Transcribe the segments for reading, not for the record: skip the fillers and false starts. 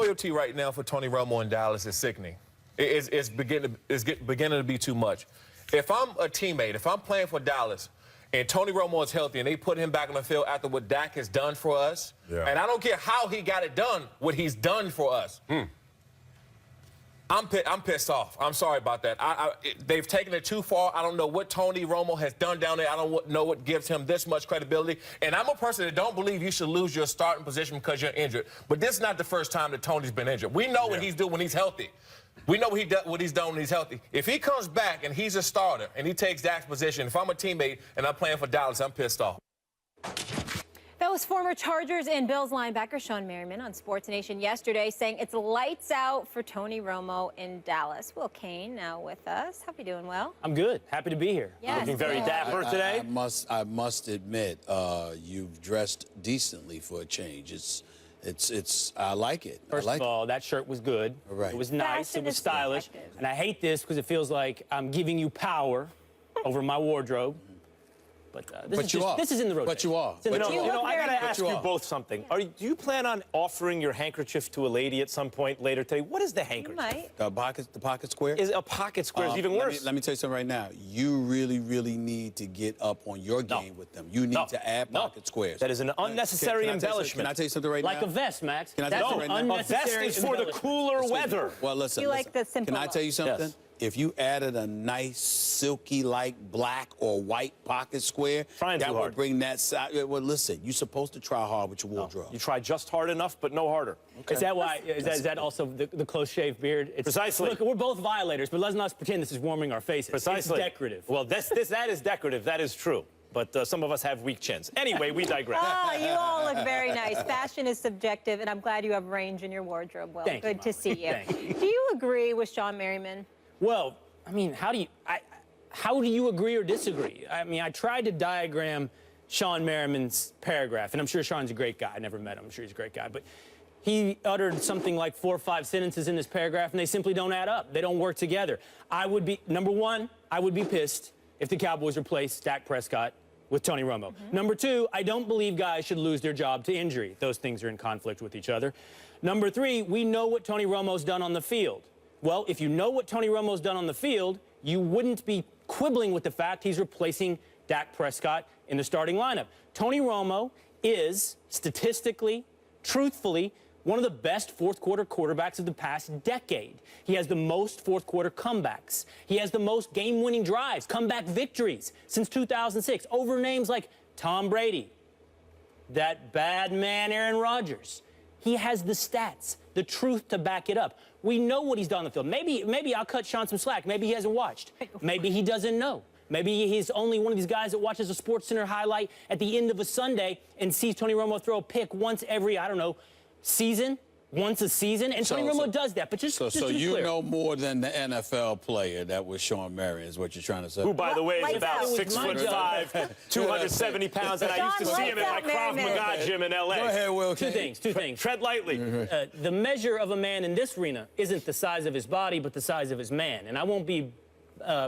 loyalty right now for Tony Romo in Dallas is sickening. It's beginning to be too much. If I'm a teammate, if I'm playing for Dallas, and Tony Romo is healthy, and they put him back on the field after what Dak has done for us, and I don't care how he got it done, what he's done for us, I'm pissed off. I'm sorry about that. They've taken it too far. I don't know what Tony Romo has done down there. I don't know what gives him this much credibility. And I'm a person that don't believe you should lose your starting position because you're injured. But this is not the first time that Tony's been injured. We know what he's doing when he's healthy. We know what he's done when he's healthy. If he comes back and he's a starter and he takes Dak's position, if I'm a teammate and I'm playing for Dallas, I'm pissed off. That was former Chargers and Bills linebacker Shawne Merriman on Sports Nation yesterday saying it's lights out for Tony Romo in Dallas. Will Kane now with us. Hope you're doing well. I'm good. Happy to be here. Yes, looking very dapper today. I must admit, you've dressed decently for a change. I like it. First of all, that shirt was good. Right. It was nice. Fashion It was is stylish. subjective. And I hate this because it feels like I'm giving you power over my wardrobe. But this is in the rotation. But you are. It's in the I got to ask you are. both something. Do you plan on offering your handkerchief to a lady at some point later today? What is the You handkerchief? might. The pocket square? Is a pocket square is even worse? Let me tell you something right now. You really need to get up on your game with them. You need to add pocket squares. That is an unnecessary embellishment. Can I tell you something right now? like a vest, Max. Can I tell you That's something right now? A vest unnecessary is for the embellishment. cooler weather. Well, listen. You like the simple Can I tell you something? Yes. If you added a nice, silky, like black or white pocket square, Trying that too would hard. bring that side. Well, listen, you're supposed to try hard with your wardrobe. You try just hard enough, but no harder. Is that why? Is that also the close-shaved beard? Precisely. Look, we're both violators, but let's not pretend this is warming our faces. Precisely. It's decorative. Well, that is decorative. That is true. But some of us have weak chins. Anyway, we digress. Oh, you all look very nice. Fashion is subjective, and I'm glad you have range in your wardrobe. Well, Thank you, good to see you. Thank you. Do you agree with Shawne Merriman? Well, I mean, how do you agree or disagree? I mean, I tried to diagram Shawne Merriman's paragraph, and I'm sure Sean's a great guy. I never met him. I'm sure he's a great guy. But he uttered something like 4 or 5 sentences in this paragraph, and they simply don't add up. They don't work together. Number one, I would be pissed if the Cowboys replaced Dak Prescott with Tony Romo. Number two, I don't believe guys should lose their job to injury. Those things are in conflict with each other. Number three, we know what Tony Romo's done on the field. Well, if you know what Tony Romo's done on the field, you wouldn't be quibbling with the fact he's replacing Dak Prescott in the starting lineup. Tony Romo is, statistically, truthfully, one of the best fourth-quarter quarterbacks of the past decade. He has the most fourth-quarter comebacks. He has the most game-winning drives, comeback victories since 2006 over names like Tom Brady, that bad man Aaron Rodgers. He has the stats, the truth to back it up. We know what he's done on the field. Maybe I'll cut Sean some slack. Maybe he hasn't watched. Maybe he doesn't know. Maybe he's only one of these guys that watches a SportsCenter highlight at the end of a Sunday and sees Tony Romo throw a pick once every, I don't know, season. Once a season, and Tony Romo does that. But just So to be you clear. know more than the NFL player that was Shawne Merriman, is what you're trying to say. Who, by the way, is Lights about out. 6'5", 270 pounds, and I used to see him in my Lights out, Krav Merriman. Maga gym in L.A. Go ahead, Will. Two things. Tread lightly. The measure of a man in this arena isn't the size of his body, but the size of his man. And I won't be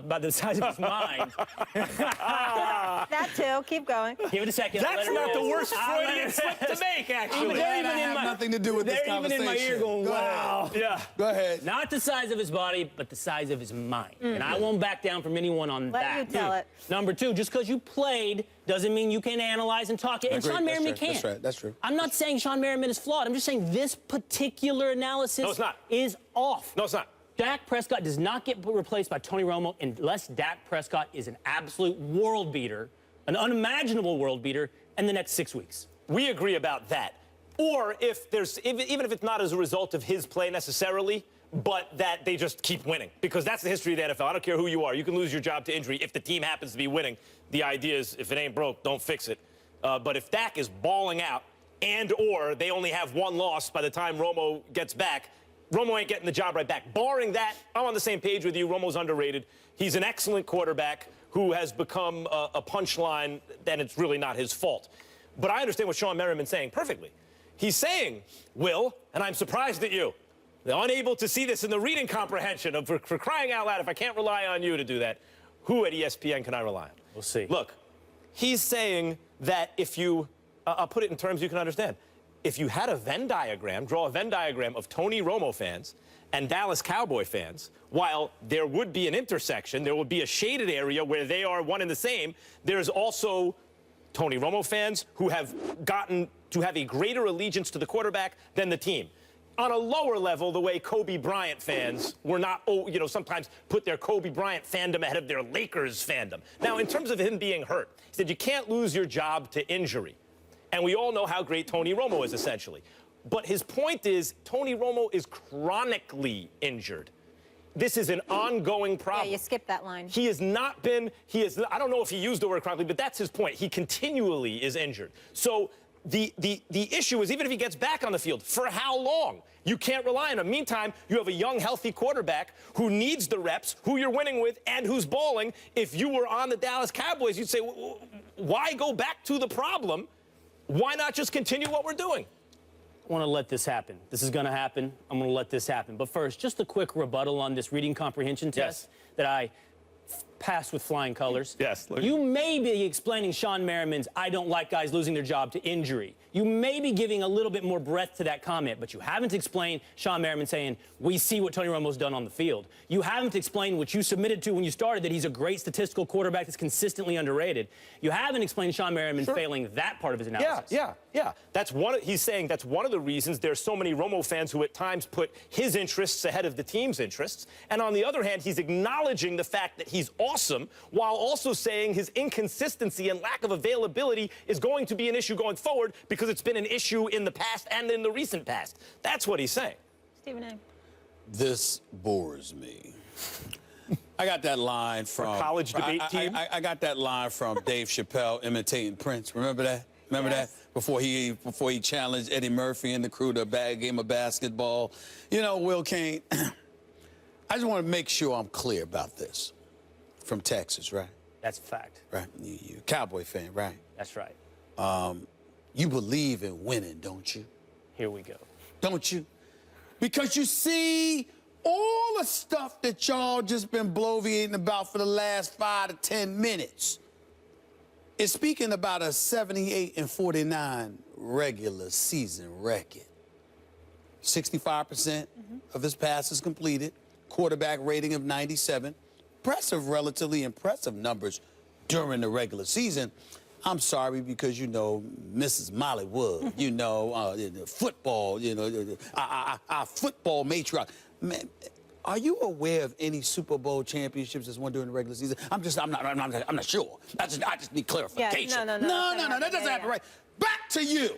by the size of his mind. That too. Keep going. Give it a second. That's Let it not roll. the worst Freudian slip to make, actually. They're And I even in have my- nothing to do with this They're even conversation. in my ear going, Go wow. ahead. Yeah. Go ahead. Not the size of his body, but the size of his mind. And I won't back down from anyone on Let that. you tell it. Number two, just because you played doesn't mean you can analyze and talk it. And Agreed. Shawne Merriman That's true. can't. That's right. That's true. I'm not saying Shawne Merriman is flawed. I'm just saying this particular analysis No, it's not. is off. No, it's not. Dak Prescott does not get replaced by Tony Romo unless Dak Prescott is an absolute world beater, an unimaginable world beater, in the next 6 weeks. We agree about that. Or even if it's not as a result of his play necessarily, but that they just keep winning. Because that's the history of the NFL. I don't care who you are. You can lose your job to injury if the team happens to be winning. The idea is if it ain't broke, don't fix it. But if Dak is balling out or they only have one loss by the time Romo gets back, Romo ain't getting the job right back. Barring that, I'm on the same page with you. Romo's underrated. He's an excellent quarterback who has become a punchline, and it's really not his fault. But I understand what Shawne Merriman's saying perfectly. He's saying, Will, and I'm surprised at you, they're unable to see this in the reading comprehension of for crying out loud, if I can't rely on you to do that, who at ESPN can I rely on? We'll see. Look, he's saying that if you, I'll put it in terms you can understand, if you had a Venn diagram, draw a Venn diagram of Tony Romo fans and Dallas Cowboy fans, while there would be an intersection, there would be a shaded area where they are one and the same, there's also Tony Romo fans who have gotten to have a greater allegiance to the quarterback than the team. On a lower level, the way Kobe Bryant fans were not, sometimes put their Kobe Bryant fandom ahead of their Lakers fandom. Now, in terms of him being hurt, he said you can't lose your job to injury. And we all know how great Tony Romo is, essentially. But his point is, Tony Romo is chronically injured. This is an ongoing problem. Yeah, you skipped that line. He has not been, I don't know if he used the word chronically, but that's his point. He continually is injured. So the issue is, even if he gets back on the field, for how long? You can't rely on him. Meantime, you have a young, healthy quarterback who needs the reps, who you're winning with, and who's balling. If you were on the Dallas Cowboys, you'd say, why go back to the problem? Why not just continue what we're doing? I want to let this happen. This is going to happen. I'm going to let this happen. But first, just a quick rebuttal on this reading comprehension test that I passed with flying colors. Yes. You may be explaining Shawne Merriman's "I don't like guys losing their job to injury." You may be giving a little bit more breadth to that comment, but you haven't explained Shawne Merriman saying, we see what Tony Romo's done on the field. You haven't explained what you submitted to when you started, that he's a great statistical quarterback that's consistently underrated. You haven't explained Shawne Merriman failing that part of his analysis. Yeah. He's saying that's one of the reasons there's so many Romo fans who at times put his interests ahead of the team's interests. And on the other hand, he's acknowledging the fact that he's awesome while also saying his inconsistency and lack of availability is going to be an issue going forward because it's been an issue in the past and in the recent past. That's what he's saying. Stephen A. This bores me. I got that line from college debate team. I got that line from Dave Chappelle imitating Prince. Remember that? Remember that? Before he challenged Eddie Murphy and the crew to a game of basketball. You know, Will Kane, I just want to make sure I'm clear about this. From Texas, right? That's a fact. Right. You a Cowboy fan, right? That's right. You believe in winning, don't you? Here we go. Don't you? Because you see, all the stuff that y'all just been bloviating about for the last 5 to 10 minutes is speaking about a 78-49 regular season record. 65% of his passes completed, quarterback rating of 97. Relatively impressive numbers during the regular season. I'm sorry because, you know, Mrs. Mollywood, you know, football, you know, our football matriarch. Man, are you aware of any Super Bowl championships that's won during the regular season? I'm not sure. I just need clarification. No, that doesn't happen, right? Back to you.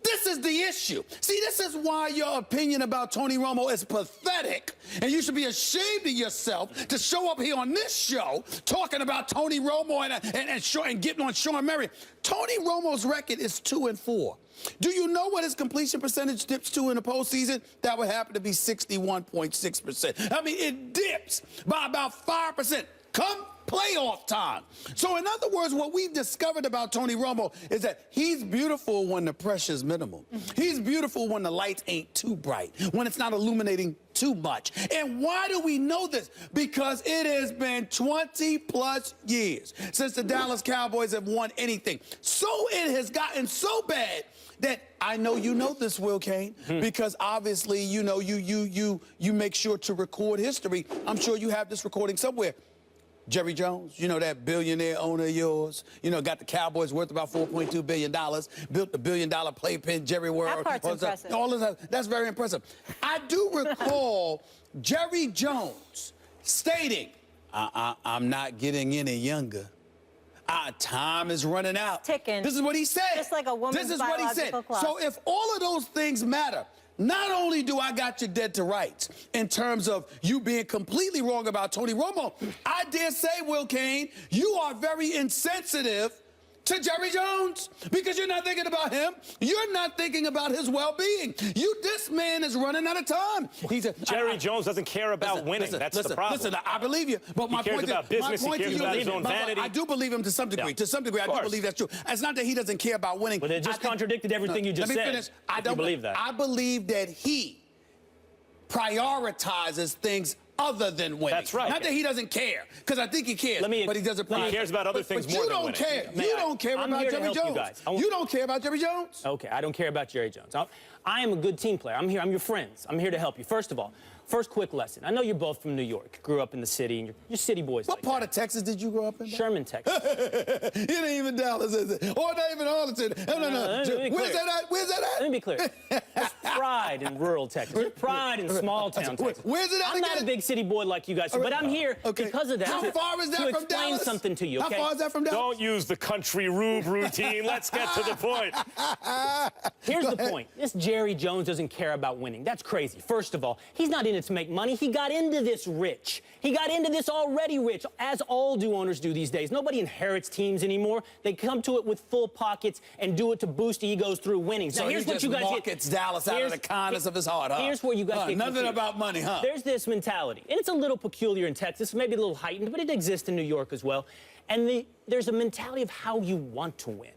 This is the issue. See, this is why your opinion about Tony Romo is pathetic, and you should be ashamed of yourself to show up here on this show talking about Tony Romo and getting on Shawne Merriman. Tony Romo's record is 2-4. Do you know what his completion percentage dips to in the postseason? That would happen to be 61.6%. I mean, it dips by about 5%. Come playoff time. So in other words, what we've discovered about Tony Romo is that he's beautiful when the pressure's minimal. He's beautiful when the lights ain't too bright, when it's not illuminating too much. And why do we know this? Because it has been 20+ years since the Dallas Cowboys have won anything. So it has gotten so bad that I know you know this, Will Kane, because obviously, you know, you make sure to record history. I'm sure you have this recording somewhere. Jerry Jones, you know, that billionaire owner of yours, you know, got the Cowboys worth about $4.2 billion, built the $1 billion playpen, Jerry World. That part's impressive. All of that, that's very impressive. I do recall Jerry Jones stating, I'm not getting any younger. Our time is running out. Ticking. This is what he said. Just like a woman's This is what he said. biological clock. So if all of those things matter, not only do I got you dead to rights in terms of you being completely wrong about Tony Romo, I dare say, Will Kane, you are very insensitive to Jerry Jones because you're not thinking about him. You're not thinking about his well-being. This man is running out of time. Jerry Jones doesn't care about winning. That's the problem. Listen, I believe you, but my cares point about business. my point He cares to you about is, his own vanity. I do believe him to some degree. Yeah. To some degree, I do believe that's true. It's not that he doesn't care about winning. But it just contradicted everything you just said. Let me finish. I don't believe that. I believe that he prioritizes things other than winning. That's right. Not that he doesn't care, because I think he cares, but he doesn't. He cares about other things more than winning. But you don't care. You don't care about Jerry Jones. You don't care about Jerry Jones. Okay, I don't care about Jerry Jones. I am a good team player. I'm here. I'm your friends. I'm here to help you. First of all, first quick lesson. I know you're both from New York, grew up in the city, and you're city boys. What part of Texas did you grow up in? Sherman, Texas. It ain't even Dallas, is it? Or not even Arlington. No. Where's that at? Where's that at? Let me be clear. There's pride in rural Texas. There's pride in small town Texas. Where's it at I'm not a big city boy like you guys, but I'm here because of that. How far is that to from explain Dallas? something to you, okay? How far is that from Dallas? Don't use the country rube routine. Let's get to the point. Here's the point. This Jerry Jones doesn't care about winning. That's crazy. First of all, he's not in it to make money. He got into this rich. He got into this already rich, as all owners do these days. Nobody inherits teams anymore. They come to it with full pockets and do it to boost egos through winning. So now, here's he what just you guys markets Dallas out of the kindness of his heart, huh? Here's where you guys get nothing confused. about money, huh? There's this mentality, and it's a little peculiar in Texas, maybe a little heightened, but it exists in New York as well. And there's a mentality of how you want to win.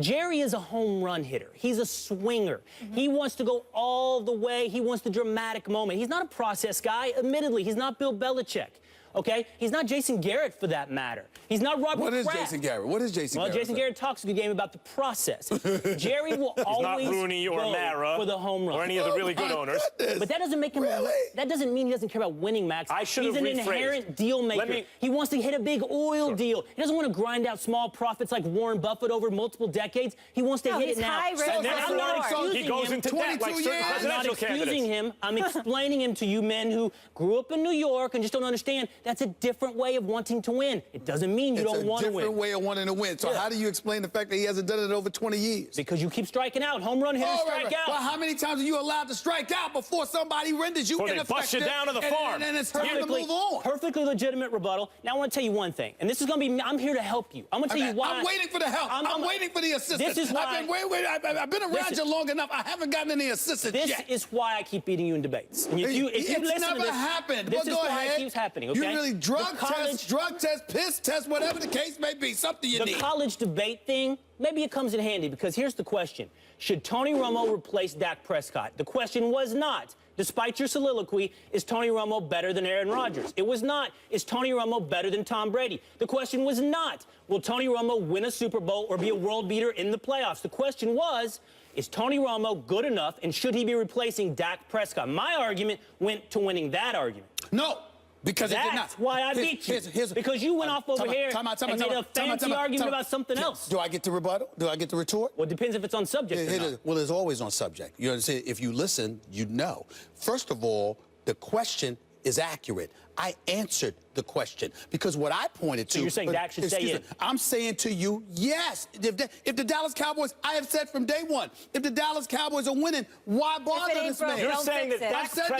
Jerry is a home run hitter. He's a swinger. He wants to go all the way. He wants the dramatic moment. He's not a process guy. Admittedly, he's not Bill Belichick. Okay? He's not Jason Garrett, for that matter. He's not Robert What is Kraft. Jason Garrett? What is Jason Garrett? Well, Jason Garrett talks a good game about the process. Jerry will always Not Rooney or go Mara for the home run. or any of the really good owners. But that doesn't make him. Really? That doesn't mean he doesn't care about winning, Max. He's an rephrased. inherent deal maker. He wants to hit a big oil deal. He doesn't want to grind out small profits like Warren Buffett over multiple decades. He wants to hit it now. And I'm not excusing he goes him. into debt like certain I'm not presidential excusing candidates. him. I'm explaining him to you men who grew up in New York and just don't understand. That's a different way of wanting to win. It doesn't mean you don't want to win. It's a different way of wanting to win. So how do you explain the fact that he hasn't done it in over 20 years? Because you keep striking out. Home run hitters strike out. Well, how many times are you allowed to strike out before somebody renders you ineffective? They bust you down to the farm. And it's time to move on. Perfectly legitimate rebuttal. Now I want to tell you one thing, and this is going to be. I'm here to help you. I'm going to tell you why. I'm waiting for the help. I'm waiting for the assistance. This is why. I've been around you long enough. I haven't gotten any assistance yet. This is why I keep beating you in debates. And if you listen never to this, happened. This is go why ahead. it keeps happening. Okay? You really drug test, piss test, whatever the case may be. Something you need. The college debate thing, maybe it comes in handy because here's the question. Should Tony Romo replace Dak Prescott? The question was not, despite your soliloquy, is Tony Romo better than Aaron Rodgers? It was not, is Tony Romo better than Tom Brady? The question was not, will Tony Romo win a Super Bowl or be a world beater in the playoffs? The question was, is Tony Romo good enough and should he be replacing Dak Prescott? My argument went to winning that argument. No. Because it did not. That's why I beat you. Because you went off over here and made a fancy argument about something else. Do I get to rebuttal? Do I get to retort? Well, it depends if it's on subject or not. Well, it's always on subject. You understand? If you listen, you know. First of all, the question is accurate. I answered the question because what I pointed to. So you're saying Dak should stay in? I'm saying to you, yes. If the Dallas Cowboys, I have said from day one, if the Dallas Cowboys are winning, why bother this man? You're saying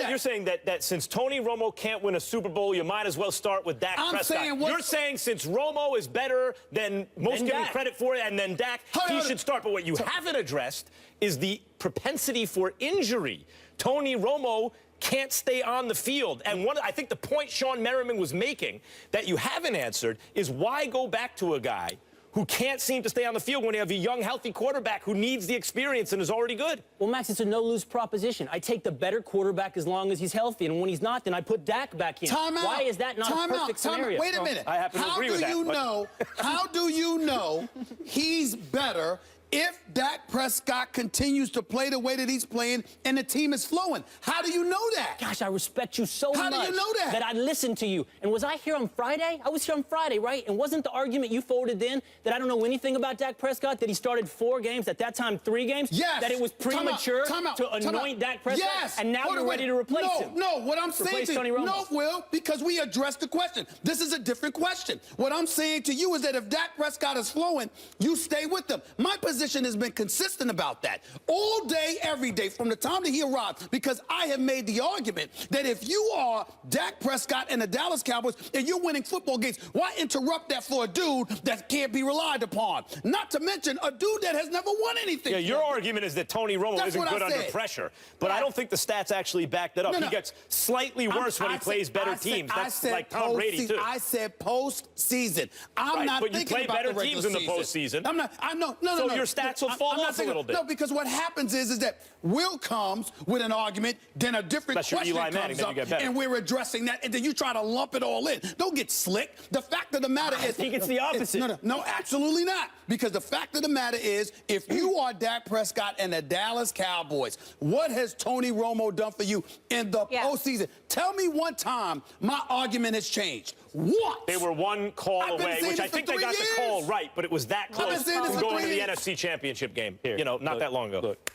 you're saying that since Tony Romo can't win a Super Bowl, you might as well start with Dak Prescott. You're saying since Romo is better than most give him credit for it, and then Dak, he should start. But what you haven't addressed is the propensity for injury. Tony Romo can't stay on the field. And I think the point Shawne Merriman was making that you haven't answered is why go back to a guy who can't seem to stay on the field when you have a young, healthy quarterback who needs the experience and is already good? Well, Max, it's a no-lose proposition. I take the better quarterback as long as he's healthy, and when he's not, then I put Dak back in. Time out. Why is that not a perfect scenario? Wait a minute. I happen to agree with that. How do you know he's better if Dak Prescott continues to play the way that he's playing and the team is flowing? How do you know that? Gosh, I respect you so much. How do you know that? That I listened to you. And was I here on Friday? I was here on Friday, right? And wasn't the argument you forwarded then that I don't know anything about Dak Prescott, that he started 4 games, at that time 3 games? Yes. That it was premature to anoint Dak Prescott? Yes. And now you're ready to replace him? No, what I'm saying to you, no, Will, because we addressed the question. This is a different question. What I'm saying to you is that if Dak Prescott is flowing, you stay with him. My position has been consistent about that all day, every day, from the time that he arrived, because I have made the argument that if you are Dak Prescott and the Dallas Cowboys and you're winning football games, why interrupt that for a dude that can't be relied upon? Not to mention a dude that has never won anything. Yeah, your argument is that Tony Romo isn't good under pressure, but I don't think the stats actually back that up. He gets slightly worse when he plays better teams. That's like Tom Brady, too. I said postseason. I'm not thinking about the regular season. But you play better teams in the postseason. I'm not. I know. No. So you're stats will fall off a little bit. No, because what happens is that Will comes with an argument, then a different Unless you're question Eli Manning, comes then up, you get better. and we're addressing that, and then you try to lump it all in. Don't get slick. The fact of the matter is... I think it's the opposite. No, absolutely not. Because the fact of the matter is, if you are Dak Prescott and the Dallas Cowboys, what has Tony Romo done for you in the postseason? Tell me one time my argument has changed. What? They were one call away, which I think they got the call right, but it was that close from going to the NFC Championship game. Here, not that long ago. Look.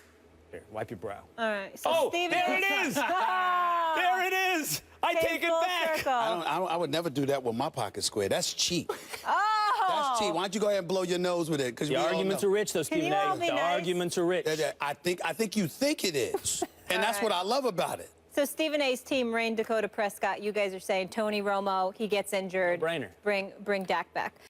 Here, wipe your brow. All right. So Oh, Stephen there it is! There it is! I take it back. I would never do that with my pocket square. That's cheap. That's cheap. Why don't you go ahead and blow your nose with it? Because The arguments are rich, though, Stephen A. The arguments are rich. I think you think it is, and that's what I love about it. So Stephen A's team, Rain, Dakota Prescott, you guys are saying Tony Romo, he gets injured. No-brainer. Bring Dak back.